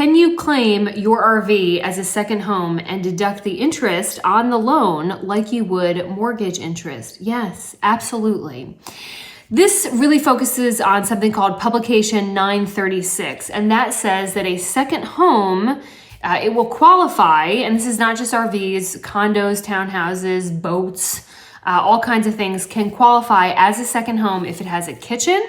can you claim your RV as a second home and deduct the interest on the loan like you would mortgage interest? Yes, absolutely. This really focuses on something called Publication 936, and that says that a second home, it will qualify, and this is not just RVs, condos, townhouses, boats, all kinds of things can qualify as a second home if it has a kitchen,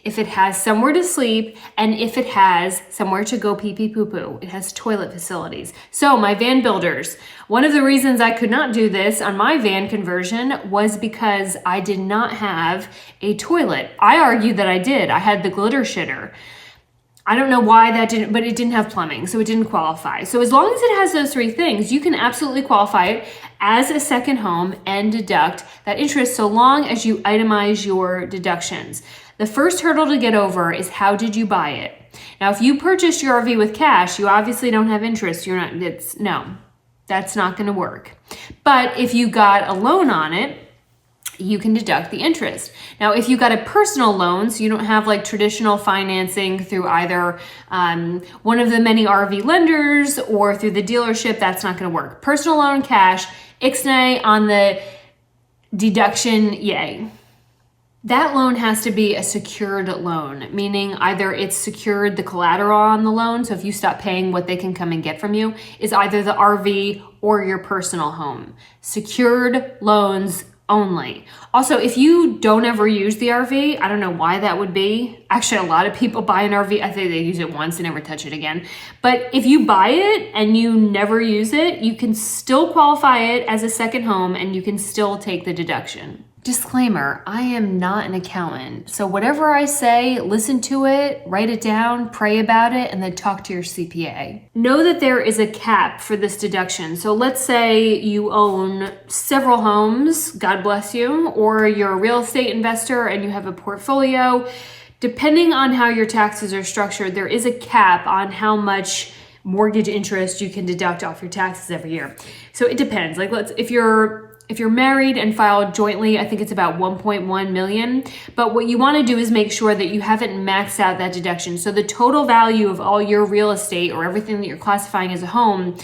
if it has somewhere to sleep, and if it has somewhere to go pee pee poo poo. It has toilet facilities. So my van builders, one of the reasons I could not do this on my van conversion was because I did not have a toilet. I argued that I did. I had the glitter shitter. I don't know why that didn't, but it didn't have plumbing, so it didn't qualify. So as long as it has those three things, you can absolutely qualify it as a second home and deduct that interest so long as you itemize your deductions. The first hurdle to get over is how did you buy it? Now, if you purchased your RV with cash, you obviously don't have interest. That's not going to work. But if you got a loan on it, you can deduct the interest. Now, if you got a personal loan, so you don't have like traditional financing through either one of the many RV lenders or through the dealership, that's not going to work. Personal loan, cash, ixnay on the deduction, yay. That loan has to be a secured loan, meaning either it's secured the collateral on the loan, so if you stop paying, what they can come and get from you is either the RV or your personal home. Secured loans only. Also, if you don't ever use the RV, I don't know why that would be. Actually, a lot of people buy an RV. I think they use it once and never touch it again. But if you buy it and you never use it, you can still qualify it as a second home and you can still take the deduction. Disclaimer, I am not an accountant, so whatever I say, listen to it, write it down, pray about it, and then talk to your CPA. Know that there is a cap for this deduction. So let's say you own several homes, God bless you, or you're a real estate investor and you have a portfolio. Depending on how your taxes are structured, there is a cap on how much mortgage interest you can deduct off your taxes every year. So it depends. Like if you're married and filed jointly, I think it's about 1.1 million. But what you want to do is make sure that you haven't maxed out that deduction. So the total value of all your real estate or everything that you're classifying as a home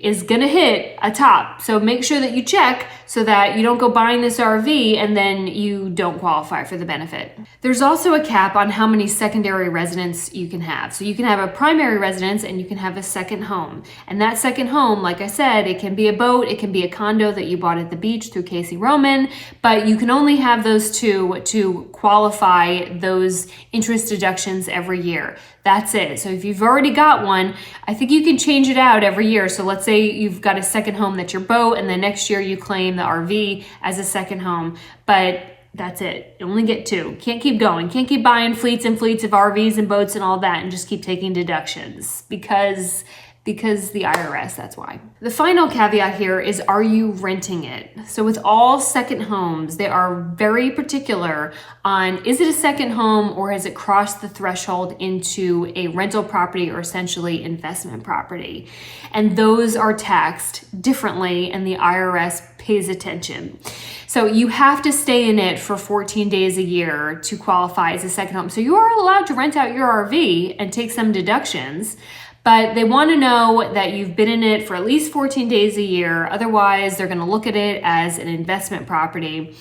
is going to hit a top. So make sure that you check so that you don't go buying this RV and then you don't qualify for the benefit. There's also a cap on how many secondary residents you can have. So you can have a primary residence and you can have a second home. And that second home, like I said, it can be a boat, it can be a condo that you bought at the beach through Casey Roman, but you can only have those two to qualify those interest deductions every year. That's it. So if you've already got one, I think you can change it out every year. So let's say you've got a second home that's your boat, and then next year you claim the RV as a second home, but that's it. You only get two. Can't keep going. Can't keep buying fleets and fleets of RVs and boats and all that and just keep taking deductions because the IRS, that's why. The final caveat here is, are you renting it? So with all second homes, they are very particular on, is it a second home or has it crossed the threshold into a rental property or essentially investment property? And those are taxed differently and the IRS pays attention. So you have to stay in it for 14 days a year to qualify as a second home. So you are allowed to rent out your RV and take some deductions, but they want to know that you've been in it for at least 14 days a year. Otherwise, they're going to look at it as an investment property.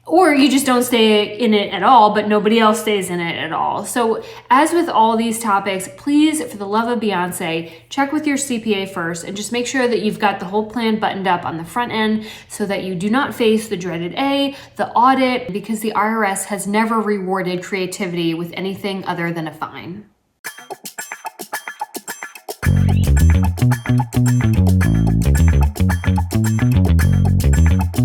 Or you just don't stay in it at all, but nobody else stays in it at all. So as with all these topics, please, for the love of Beyonce, check with your CPA first and just make sure that you've got the whole plan buttoned up on the front end so that you do not face the dreaded the audit, because the IRS has never rewarded creativity with anything other than a fine.